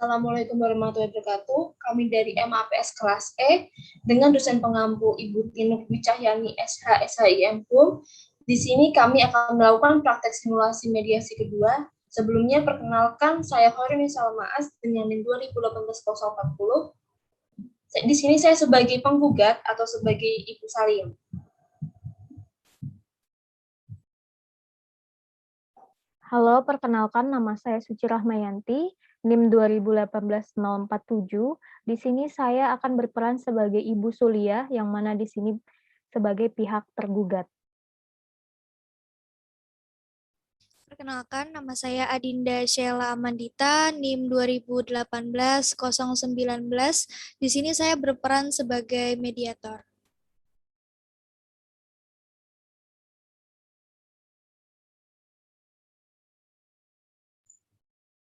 Assalamualaikum warahmatullahi wabarakatuh. Kami dari MAPS kelas E dengan dosen pengampu Ibu Tinuk Dwi Cahyani SH SHIM HUM. Di sini kami akan melakukan praktek simulasi mediasi kedua. Sebelumnya perkenalkan saya Horin Salmaas dengan NIM 2018-040. Di sini saya sebagai penggugat atau sebagai Ibu Salim. Halo, perkenalkan nama saya Suci Rahmayanti, NIM 2018-047. Di sini saya akan berperan sebagai Ibu Sulia, yang mana di sini sebagai pihak tergugat. Perkenalkan, nama saya Adinda Sheila Amandita, NIM 2018-019. Di sini saya berperan sebagai mediator.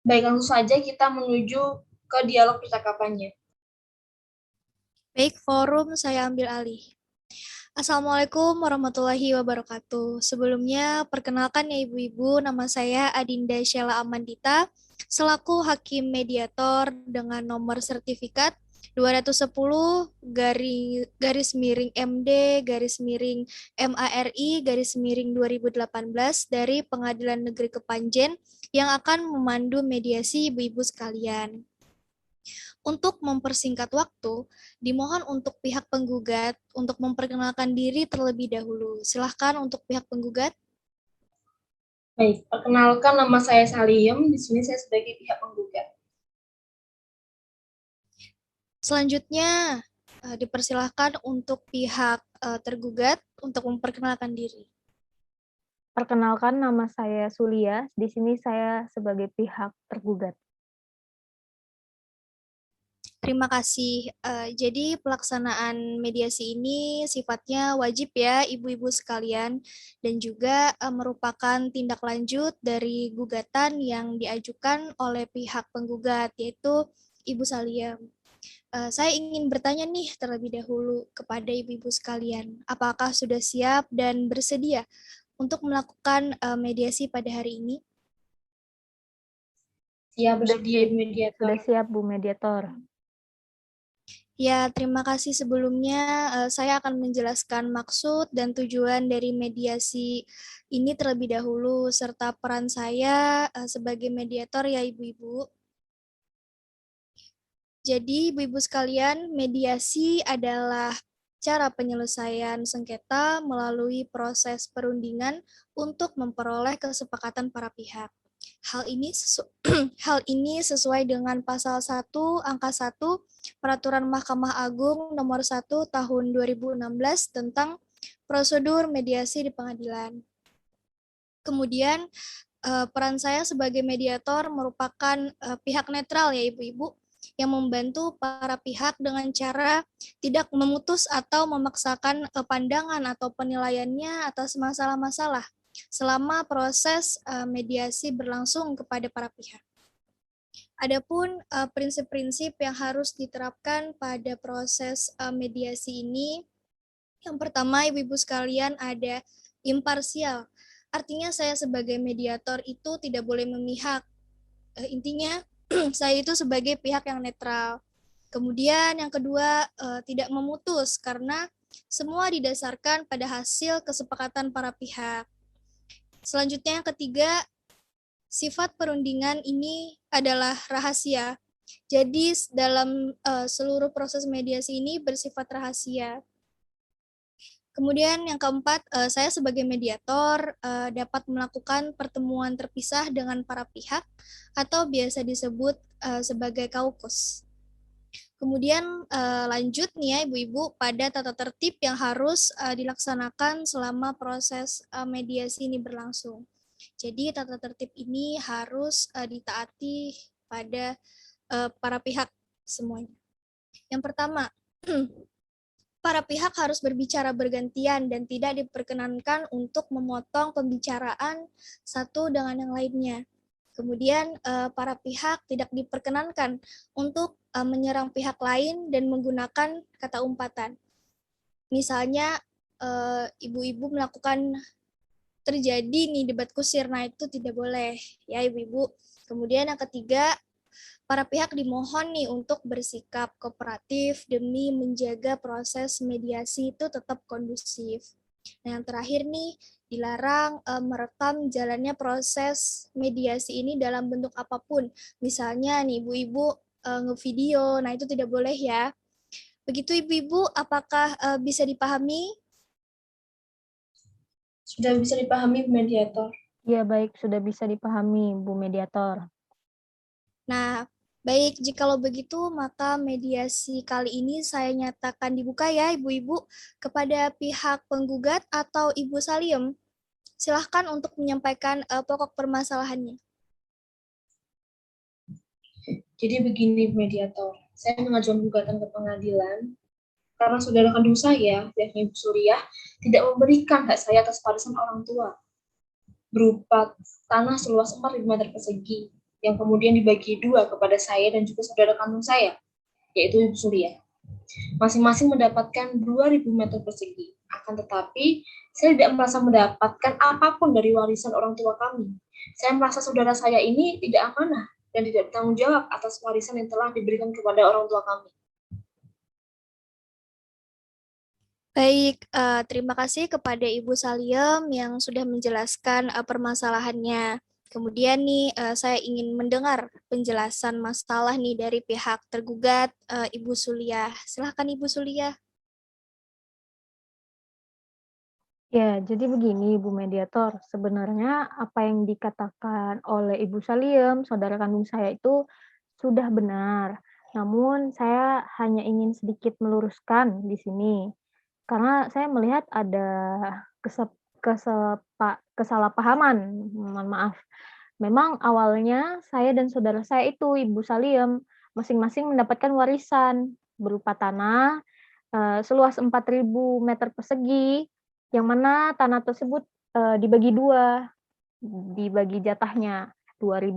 Baik, langsung saja kita menuju ke dialog percakapannya. Baik, forum saya ambil alih. Assalamualaikum warahmatullahi wabarakatuh. Sebelumnya, perkenalkan ya ibu-ibu, nama saya Adinda Sheila Amandita, selaku Hakim Mediator dengan nomor sertifikat 210 garis miring MD garis miring MARI garis miring 2018 dari Pengadilan Negeri Kepanjen yang akan memandu mediasi ibu-ibu sekalian. Untuk mempersingkat waktu, dimohon untuk pihak penggugat untuk memperkenalkan diri terlebih dahulu. Silahkan untuk pihak penggugat. Baik, perkenalkan nama saya Salim. Di sini saya sebagai pihak penggugat. Selanjutnya, dipersilahkan untuk pihak tergugat untuk memperkenalkan diri. Perkenalkan nama saya Sulia, di sini saya sebagai pihak tergugat. Terima kasih. Jadi pelaksanaan mediasi ini sifatnya wajib ya ibu-ibu sekalian dan juga merupakan tindak lanjut dari gugatan yang diajukan oleh pihak penggugat yaitu Ibu Salia. Saya ingin bertanya nih terlebih dahulu kepada ibu-ibu sekalian, apakah sudah siap dan bersedia untuk melakukan mediasi pada hari ini? Siap, bersedia mediator. Sudah siap, Bu Mediator. Ya, terima kasih sebelumnya. Saya akan menjelaskan maksud dan tujuan dari mediasi ini terlebih dahulu, serta peran saya sebagai mediator ya ibu-ibu. Jadi, ibu-ibu sekalian, mediasi adalah cara penyelesaian sengketa melalui proses perundingan untuk memperoleh kesepakatan para pihak. Hal ini sesuai dengan pasal 1 angka 1 Peraturan Mahkamah Agung nomor 1 tahun 2016 tentang prosedur mediasi di pengadilan. Kemudian peran saya sebagai mediator merupakan pihak netral ya ibu-ibu yang membantu para pihak dengan cara tidak memutus atau memaksakan pandangan atau penilaiannya atas masalah-masalah selama proses mediasi berlangsung kepada para pihak. Adapun prinsip-prinsip yang harus diterapkan pada proses mediasi ini, yang pertama ibu-ibu sekalian ada imparsial. Artinya saya sebagai mediator itu tidak boleh memihak. Intinya saya itu sebagai pihak yang netral. Kemudian yang kedua tidak memutus karena semua didasarkan pada hasil kesepakatan para pihak. Selanjutnya yang ketiga, sifat perundingan ini adalah rahasia. Jadi dalam seluruh proses mediasi ini bersifat rahasia. Kemudian yang keempat, saya sebagai mediator dapat melakukan pertemuan terpisah dengan para pihak atau biasa disebut sebagai kaukus. Kemudian lanjut nih ya ibu-ibu pada tata tertib yang harus dilaksanakan selama proses mediasi ini berlangsung. Jadi tata tertib ini harus ditaati pada para pihak semuanya. Yang pertama, para pihak harus berbicara bergantian dan tidak diperkenankan untuk memotong pembicaraan satu dengan yang lainnya. Kemudian para pihak tidak diperkenankan untuk menyerang pihak lain dan menggunakan kata umpatan. Misalnya ibu-ibu melakukan terjadi nih debat kusir, nah itu tidak boleh ya ibu-ibu. Kemudian yang ketiga, para pihak dimohon nih untuk bersikap kooperatif demi menjaga proses mediasi itu tetap kondusif. Nah, yang terakhir nih, dilarang merekam jalannya proses mediasi ini dalam bentuk apapun. Misalnya nih, ibu-ibu ngevideo, nah itu tidak boleh ya. Begitu ibu-ibu, apakah bisa dipahami? Sudah bisa dipahami, Bu Mediator. Ya, baik, sudah bisa dipahami, Bu Mediator. Nah, baik, jikalau begitu, maka mediasi kali ini saya nyatakan dibuka ya, ibu-ibu, kepada pihak penggugat atau Ibu Saliem. Silahkan untuk menyampaikan pokok permasalahannya. Jadi begini, Bu Mediator. Saya mengajukan gugatan ke pengadilan karena saudara kandung saya, yakni Ibu Suriah, tidak memberikan hak saya atas warisan orang tua berupa tanah seluas 4.000 meter persegi yang kemudian dibagi dua kepada saya dan juga saudara kandung saya, yaitu Ibu Suriah. Masing-masing mendapatkan 2.000 meter persegi. Akan tetapi, saya tidak merasa mendapatkan apapun dari warisan orang tua kami. Saya merasa saudara saya ini tidak amanah dan tidak bertanggung jawab atas warisan yang telah diberikan kepada orang tua kami. Baik, terima kasih kepada Ibu Saliem yang sudah menjelaskan permasalahannya. Kemudian nih, saya ingin mendengar penjelasan masalah nih dari pihak tergugat, Ibu Suliah. Silahkan Ibu Suliah. Ya, jadi begini, Bu Mediator. Sebenarnya apa yang dikatakan oleh Ibu Saliem, saudara kandung saya itu sudah benar. Namun saya hanya ingin sedikit meluruskan di sini. Karena saya melihat ada kesalahpahaman, mohon maaf. Memang awalnya saya dan saudara saya itu, Ibu Saliem, masing-masing mendapatkan warisan berupa tanah seluas 4.000 meter persegi, yang mana tanah tersebut dibagi dua, dibagi jatahnya 2.000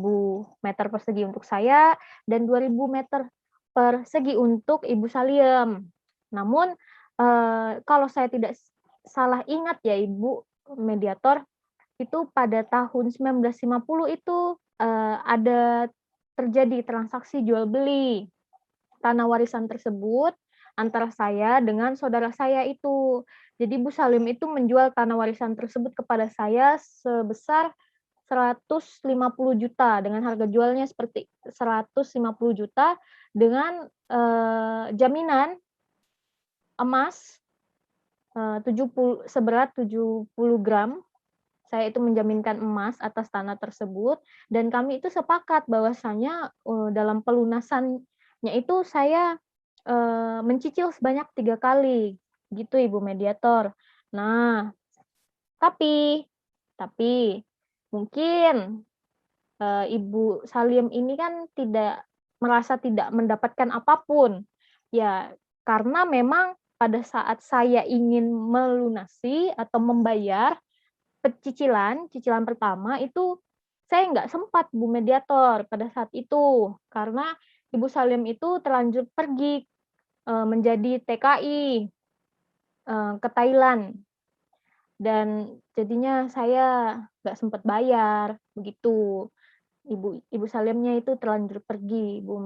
meter persegi untuk saya dan 2.000 meter persegi untuk Ibu Saliem. Namun kalau saya tidak salah ingat ya Ibu Mediator, itu pada tahun 1950 itu ada terjadi transaksi jual beli tanah warisan tersebut antara saya dengan saudara saya itu. Jadi Bu Salim itu menjual tanah warisan tersebut kepada saya sebesar 150 juta dengan harga jualnya seperti 150 juta dengan jaminan emas seberat 70 gram. Saya itu menjaminkan emas atas tanah tersebut dan kami itu sepakat bahwasanya dalam pelunasannya itu saya mencicil sebanyak 3 kali gitu Ibu Mediator. Nah, tapi mungkin Ibu Salim ini kan merasa tidak mendapatkan apapun. Ya, karena memang pada saat saya ingin melunasi atau membayar cicilan pertama itu saya nggak sempat Bu Mediator pada saat itu karena Ibu Salim itu terlanjur pergi menjadi TKI ke Thailand dan jadinya saya nggak sempat bayar begitu. Ibu Salimnya itu terlanjur pergi, Bu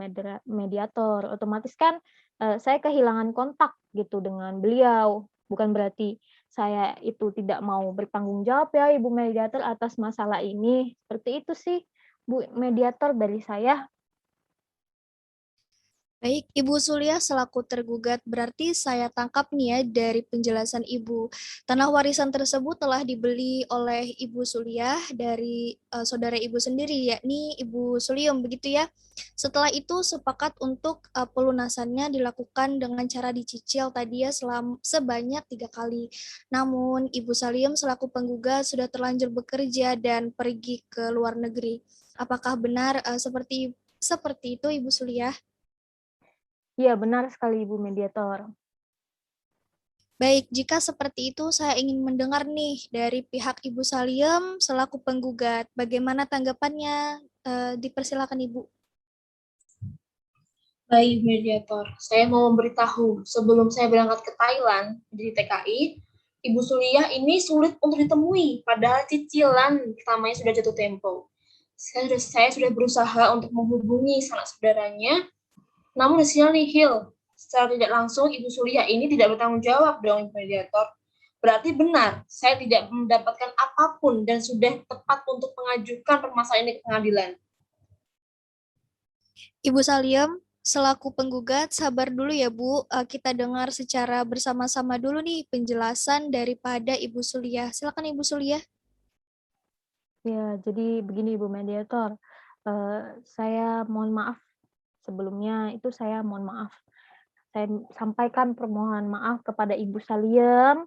Mediator. Otomatis kan saya kehilangan kontak gitu dengan beliau. Bukan berarti saya itu tidak mau bertanggung jawab ya Ibu Mediator atas masalah ini. Seperti itu sih Bu Mediator dari saya. Baik, Ibu Suliah selaku tergugat, berarti saya tangkap nih ya dari penjelasan Ibu. Tanah warisan tersebut telah dibeli oleh Ibu Suliah dari saudara Ibu sendiri, yakni Ibu Suliem, begitu ya. Setelah itu sepakat untuk pelunasannya dilakukan dengan cara dicicil tadi ya sebanyak 3 kali. Namun Ibu Suliem selaku penggugat sudah terlanjur bekerja dan pergi ke luar negeri. Apakah benar seperti itu Ibu Suliah? Iya, benar sekali Ibu Mediator. Baik, jika seperti itu saya ingin mendengar nih dari pihak Ibu Saliem selaku penggugat. Bagaimana tanggapannya? Dipersilakan Ibu. Baik, Mediator. Saya mau memberitahu, sebelum saya berangkat ke Thailand, di TKI, Ibu Suriah ini sulit untuk ditemui, padahal cicilan pertamanya sudah jatuh tempo. Saya sudah berusaha untuk menghubungi sanak saudaranya, namun hasilnya nihil. Secara tidak langsung, Ibu Sulia ini tidak bertanggung jawab dong, Ibu Mediator. Berarti benar, saya tidak mendapatkan apapun dan sudah tepat untuk mengajukan permasalahan ini ke pengadilan. Ibu Saliem, selaku penggugat, sabar dulu ya Bu. Kita dengar secara bersama-sama dulu nih penjelasan daripada Ibu Suliah. Silakan Ibu Suliah. Ya, jadi begini Ibu Mediator, saya mohon maaf sebelumnya itu saya mohon maaf. Saya sampaikan permohonan maaf kepada Ibu Saliem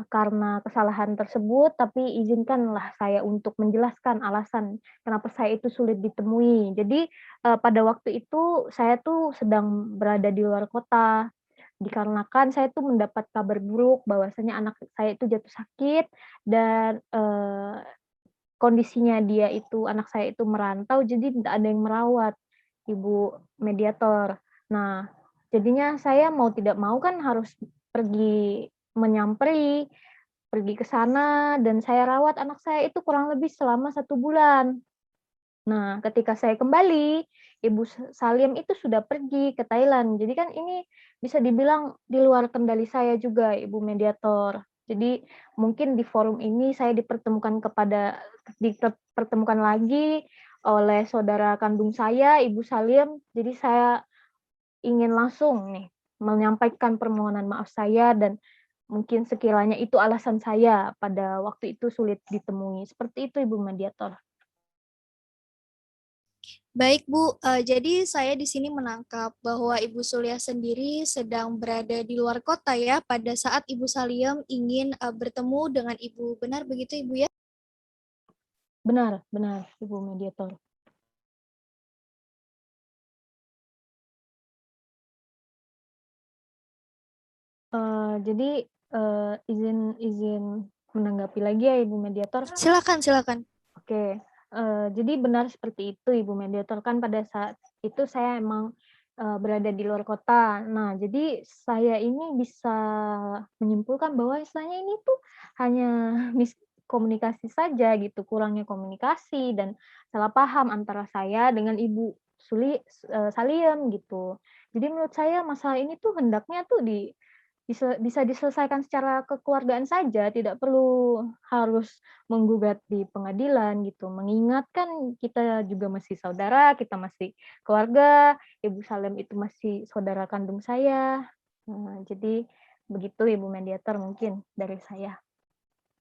karena kesalahan tersebut, tapi izinkanlah saya untuk menjelaskan alasan kenapa saya itu sulit ditemui. Jadi pada waktu itu saya tuh sedang berada di luar kota, dikarenakan saya tuh mendapat kabar buruk bahwasanya anak saya itu jatuh sakit dan kondisinya dia itu, anak saya itu merantau, jadi tidak ada yang merawat, Ibu Mediator. Nah, jadinya saya mau tidak mau kan harus pergi menyamperi, pergi ke sana, dan saya rawat anak saya itu kurang lebih selama 1 bulan. Nah, ketika saya kembali, Ibu Salim itu sudah pergi ke Thailand. Jadi kan ini bisa dibilang di luar kendali saya juga, Ibu Mediator. Jadi mungkin di forum ini saya dipertemukan lagi oleh saudara kandung saya, Ibu Salim. Jadi saya ingin langsung nih menyampaikan permohonan maaf saya dan mungkin sekiranya itu alasan saya pada waktu itu sulit ditemui. Seperti itu, Ibu Mediator. Baik Bu, jadi saya di sini menangkap bahwa Ibu Suliah sendiri sedang berada di luar kota ya pada saat Ibu Saliem ingin bertemu dengan Ibu. Benar begitu Ibu ya? Benar, benar, Ibu Mediator. Jadi izin menanggapi lagi ya Ibu Mediator. Silakan, silakan. Oke, jadi benar seperti itu Ibu Mediator, kan pada saat itu saya emang berada di luar kota. Nah, jadi saya ini bisa menyimpulkan bahwa istilahnya ini tuh hanya miskomunikasi saja gitu, kurangnya komunikasi dan salah paham antara saya dengan Ibu Saliem gitu. Jadi menurut saya masalah ini tuh hendaknya tuh bisa diselesaikan secara kekeluargaan saja, tidak perlu harus menggugat di pengadilan gitu. Mengingat kan kita juga masih saudara, kita masih keluarga, Ibu Salem itu masih saudara kandung saya. Jadi begitu Ibu Mediator mungkin dari saya.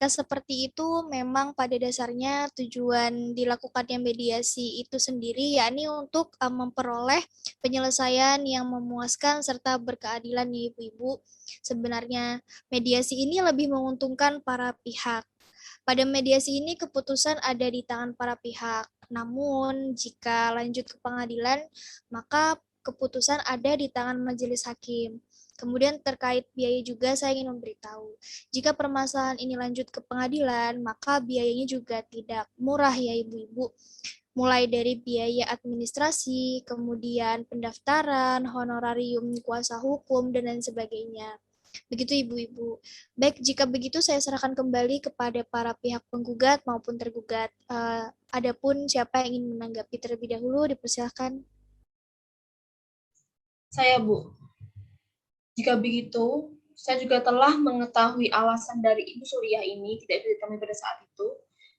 Seperti itu memang pada dasarnya tujuan dilakukannya mediasi itu sendiri yakni untuk memperoleh penyelesaian yang memuaskan serta berkeadilan ya Ibu-ibu. Sebenarnya mediasi ini lebih menguntungkan para pihak. Pada mediasi ini keputusan ada di tangan para pihak. Namun jika lanjut ke pengadilan, maka keputusan ada di tangan majelis hakim. Kemudian terkait biaya juga saya ingin memberitahu. Jika permasalahan ini lanjut ke pengadilan, maka biayanya juga tidak murah ya ibu-ibu. Mulai dari biaya administrasi, kemudian pendaftaran, honorarium kuasa hukum, dan lain sebagainya. Begitu ibu-ibu. Baik, jika begitu saya serahkan kembali kepada para pihak penggugat maupun tergugat. Adapun siapa yang ingin menanggapi terlebih dahulu, dipersilakan. Saya, Bu. Jika begitu, saya juga telah mengetahui alasan dari Ibu Suriah ini tidak bisa ditemui pada saat itu.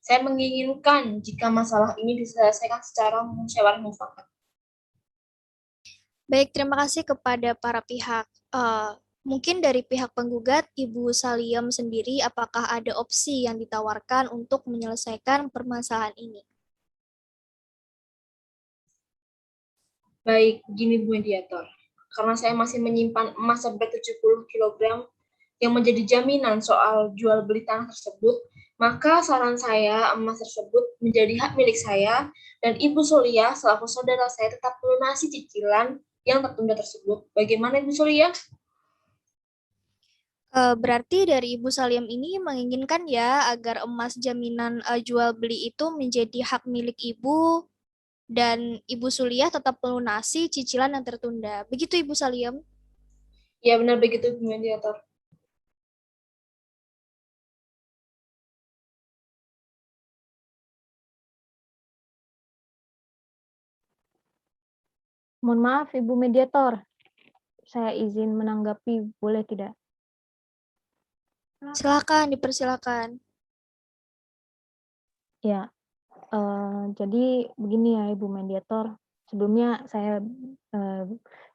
Saya menginginkan jika masalah ini diselesaikan secara musyawarah mufakat. Baik, terima kasih kepada para pihak. Mungkin dari pihak penggugat, Ibu Saliem sendiri, apakah ada opsi yang ditawarkan untuk menyelesaikan permasalahan ini? Baik, begini Bu Mediator. Karena saya masih menyimpan emas seberat 70 kg yang menjadi jaminan soal jual beli tanah tersebut, maka saran saya emas tersebut menjadi hak milik saya dan Ibu Sulia selaku saudara saya tetap melunasi cicilan yang tertunda tersebut. Bagaimana Ibu Sulia? Berarti dari Ibu Saliem ini menginginkan ya agar emas jaminan jual beli itu menjadi hak milik Ibu dan Ibu Suliah tetap melunasi cicilan yang tertunda. Begitu Ibu Saliem? Ya benar begitu Bu Mediator. Mohon maaf, Ibu Mediator. Saya izin menanggapi, boleh tidak? Silakan, dipersilakan. Ya, jadi begini ya Ibu Mediator. Sebelumnya saya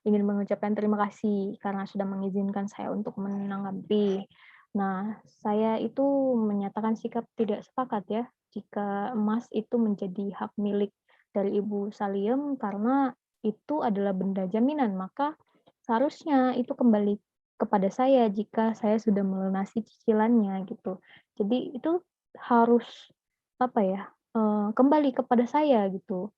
ingin mengucapkan terima kasih karena sudah mengizinkan saya untuk menanggapi. Nah, saya itu menyatakan sikap tidak sepakat ya jika emas itu menjadi hak milik dari Ibu Saliem karena itu adalah benda jaminan, maka seharusnya itu kembali kepada saya jika saya sudah melunasi cicilannya gitu. Jadi itu harus apa ya, kembali kepada saya gitu.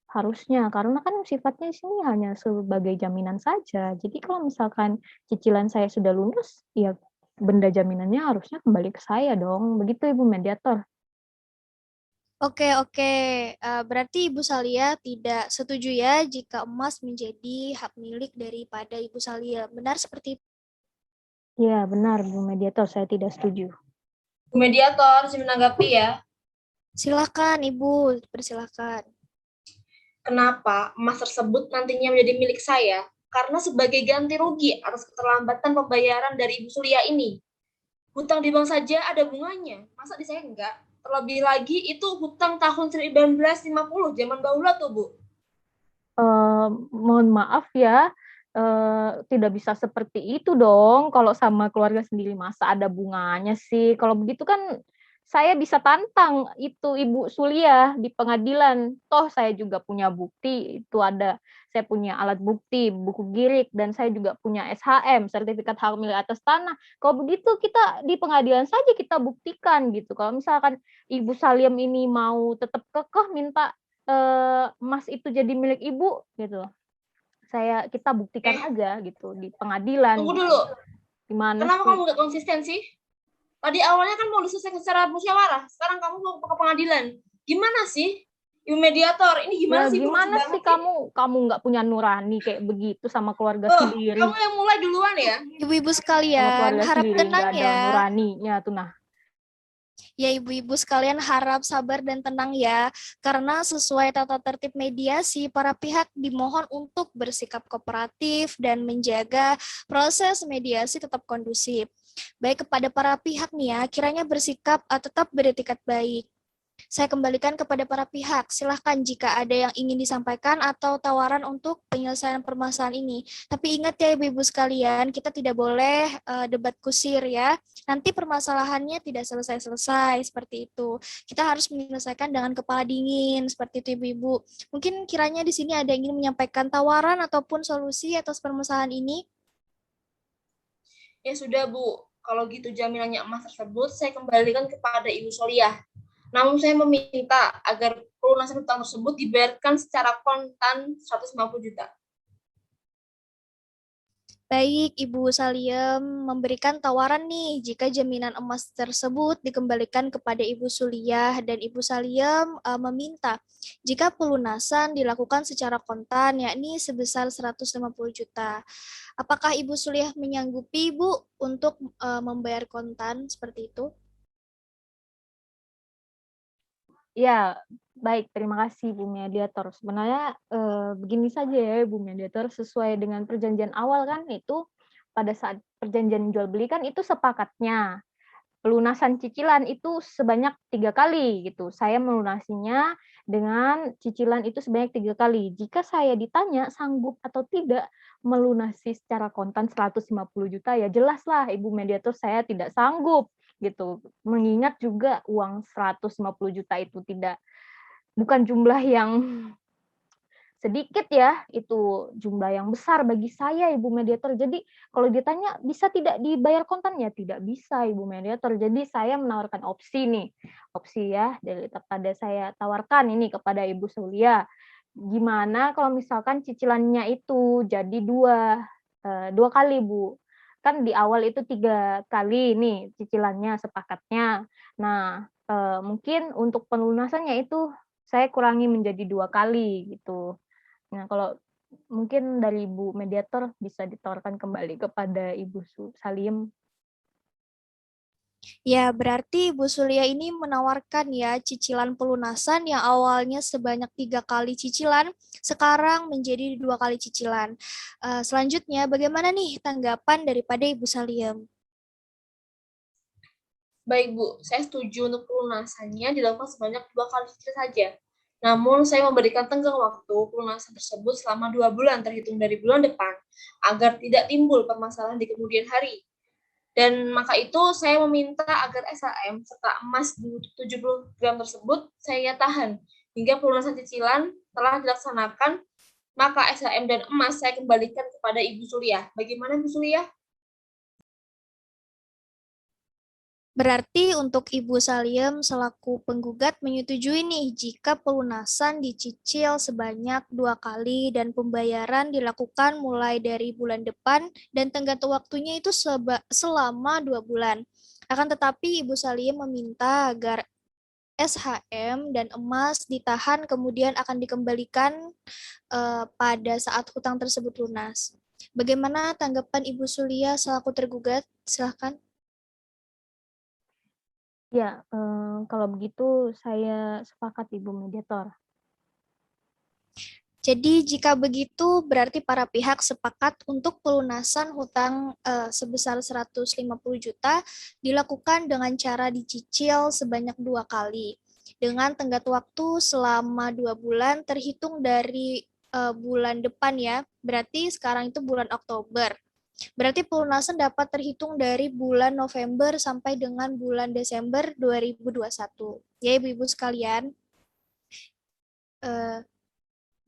Harusnya, karena kan sifatnya di sini hanya sebagai jaminan saja. Jadi kalau misalkan cicilan saya sudah lunas, ya benda jaminannya harusnya kembali ke saya dong. Begitu Ibu Mediator. Oke, oke. Berarti Ibu Salia tidak setuju ya jika emas menjadi hak milik daripada Ibu Salia. Benar seperti itu? Ya, benar Ibu Mediator, saya tidak setuju. Bu Mediator, saya menanggapi ya. Silakan Ibu, persilakan. Kenapa emas tersebut nantinya menjadi milik saya? Karena sebagai ganti rugi atas keterlambatan pembayaran dari Ibu Sulia ini. Hutang di bank saja ada bunganya, masa di saya enggak? Terlebih lagi itu hutang tahun 1950, zaman bahula tuh, Bu. Mohon maaf ya, tidak bisa seperti itu dong, kalau sama keluarga sendiri masa ada bunganya sih. Kalau begitu kan saya bisa tantang itu Ibu Sulia di pengadilan. Toh saya juga punya bukti, itu ada saya punya alat bukti, buku girik, dan saya juga punya SHM, sertifikat hak milik atas tanah. Kalau begitu kita di pengadilan saja kita buktikan gitu. Kalau misalkan Ibu Saliem ini mau tetap kekeh minta emas itu jadi milik ibu gitu. Kita buktikan aja gitu di pengadilan Tunggu gitu. dulu. Gimana Kenapa sih? kamu nggak konsisten sih? Tadi awalnya kan mau diselesaikan secara musyawarah, sekarang kamu mau ke pengadilan. Gimana sih? Ibu mediator, ini Ya gimana sih? Lucu gimana sih banget sih. kamu nggak punya nurani kayak begitu sama keluarga Oh, kamu sendiri. yang mulai duluan ya? Ibu-ibu Sama sekalian, keluarga harap sendiri tenang nggak ada ya. nuraninya tuh nah. Ya, ibu-ibu sekalian harap sabar dan tenang ya, karena sesuai tata tertib mediasi, para pihak dimohon untuk bersikap kooperatif dan menjaga proses mediasi tetap kondusif. Baik kepada para pihak nih ya, kiranya bersikap tetap beretikat baik. Saya kembalikan kepada para pihak. Silahkan jika ada yang ingin disampaikan atau tawaran untuk penyelesaian permasalahan ini. Tapi ingat ya ibu-ibu sekalian, kita tidak boleh debat kusir ya. Nanti permasalahannya tidak selesai-selesai seperti itu. Kita harus menyelesaikan dengan kepala dingin seperti itu ibu-ibu. Mungkin kiranya di sini ada yang ingin menyampaikan tawaran ataupun solusi atas permasalahan ini. Ya sudah, Bu. Kalau gitu jaminannya emas tersebut saya kembalikan kepada Ibu Soliah. Namun saya meminta agar pelunasan hutang tersebut dibayarkan secara kontan 150 juta. Baik, Ibu Saliem memberikan tawaran nih jika jaminan emas tersebut dikembalikan kepada Ibu Suliah dan Ibu Saliem meminta jika pelunasan dilakukan secara kontan yakni sebesar 150 juta. Apakah Ibu Suliah menyanggupi Bu untuk membayar kontan seperti itu? Ya, baik. Terima kasih, Bu Mediator. Sebenarnya begini saja ya, Bu Mediator, sesuai dengan perjanjian awal kan itu pada saat perjanjian jual beli kan itu sepakatnya pelunasan cicilan itu sebanyak 3 kali gitu. Saya melunasinya dengan cicilan itu sebanyak 3 kali. Jika saya ditanya sanggup atau tidak melunasi secara kontan 150 juta, ya jelaslah Ibu Mediator saya tidak sanggup gitu. Mengingat juga uang 150 juta itu bukan jumlah yang sedikit ya, itu jumlah yang besar bagi saya Ibu Mediator. Jadi kalau ditanya bisa tidak dibayar kontan, ya tidak bisa Ibu Mediator. Jadi saya menawarkan opsi nih, opsi ya daripada saya tawarkan ini kepada Ibu Sulia. Gimana kalau misalkan cicilannya itu jadi dua kali Bu. Kan di awal itu 3 kali nih cicilannya sepakatnya. Nah, mungkin untuk pelunasannya itu saya kurangi menjadi 2 kali gitu. Nah, kalau mungkin dari Ibu Mediator bisa ditawarkan kembali kepada Ibu Saliem. Ya, berarti Bu Sulia ini menawarkan ya cicilan pelunasan yang awalnya sebanyak 3 kali cicilan, sekarang menjadi 2 kali cicilan. Selanjutnya, bagaimana nih tanggapan daripada Ibu Saliem? Baik Bu, saya setuju untuk pelunasannya dilakukan sebanyak 2 kali cicil saja. Namun saya memberikan tenggang waktu pelunasan tersebut selama 2 bulan terhitung dari bulan depan agar tidak timbul permasalahan di kemudian hari. Dan maka itu saya meminta agar SHM serta emas 70 gram tersebut saya tahan hingga pelunasan cicilan telah dilaksanakan, maka SHM dan emas saya kembalikan kepada Ibu Sulia. Bagaimana Ibu Sulia? Berarti untuk Ibu Saliem selaku penggugat menyetujui nih jika pelunasan dicicil sebanyak 2 kali dan pembayaran dilakukan mulai dari bulan depan dan tenggat waktunya itu selama 2 bulan. Akan tetapi Ibu Saliem meminta agar SHM dan emas ditahan kemudian akan dikembalikan pada saat hutang tersebut lunas. Bagaimana tanggapan Ibu Sulia selaku tergugat? Silahkan. Ya, kalau begitu saya sepakat Ibu Mediator. Jadi jika begitu berarti para pihak sepakat untuk pelunasan hutang sebesar 150 juta dilakukan dengan cara dicicil sebanyak 2 kali dengan tenggat waktu selama 2 bulan terhitung dari bulan depan ya. Berarti sekarang itu bulan Oktober. Berarti pelunasan dapat terhitung dari bulan November sampai dengan bulan Desember 2021. Ya Ibu-Ibu sekalian.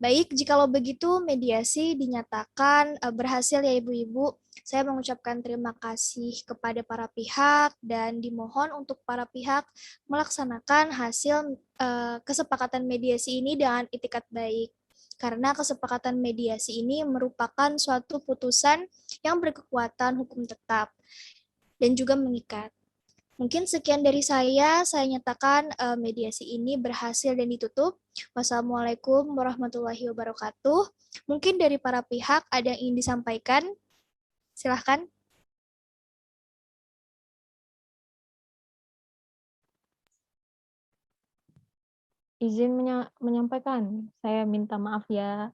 Baik, jikalau begitu mediasi dinyatakan berhasil ya Ibu-Ibu. Saya mengucapkan terima kasih kepada para pihak dan dimohon untuk para pihak melaksanakan hasil kesepakatan mediasi ini dengan itikat baik. Karena kesepakatan mediasi ini merupakan suatu putusan yang berkekuatan hukum tetap dan juga mengikat. Mungkin sekian dari saya nyatakan mediasi ini berhasil dan ditutup. Wassalamualaikum warahmatullahi wabarakatuh. Mungkin dari para pihak ada yang ingin disampaikan. Silahkan. Izin menyampaikan, saya minta maaf ya,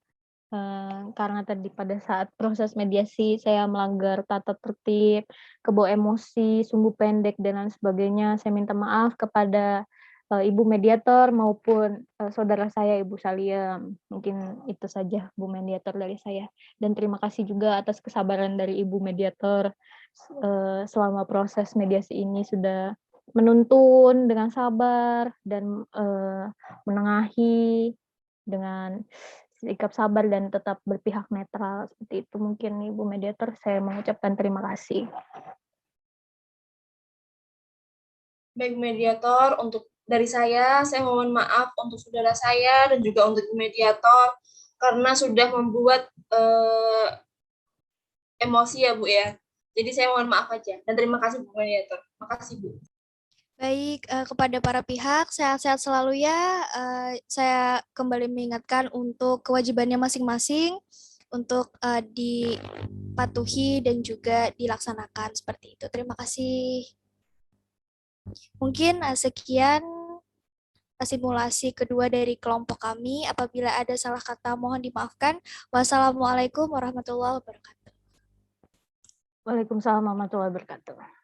karena tadi pada saat proses mediasi saya melanggar tata tertib, kebawa emosi, sumbu pendek, dan lain sebagainya. Saya minta maaf kepada Ibu Mediator maupun saudara saya Ibu Saliem. Mungkin itu saja Bu Mediator dari saya. Dan terima kasih juga atas kesabaran dari Ibu Mediator selama proses mediasi ini sudah menuntun dengan sabar dan menengahi dengan sikap sabar dan tetap berpihak netral. Seperti itu mungkin Ibu Mediator, saya mengucapkan terima kasih. Baik mediator, untuk dari saya mohon maaf untuk saudara saya dan juga untuk mediator karena sudah membuat emosi ya Bu ya. Jadi saya mohon maaf aja dan terima kasih Bu mediator. Makasih Bu. Baik, kepada para pihak, sehat-sehat selalu ya. Saya kembali mengingatkan untuk kewajibannya masing-masing untuk dipatuhi dan juga dilaksanakan seperti itu. Terima kasih. Mungkin sekian simulasi kedua dari kelompok kami. Apabila ada salah kata mohon dimaafkan. Wassalamualaikum warahmatullahi wabarakatuh. Waalaikumsalam warahmatullahi wabarakatuh.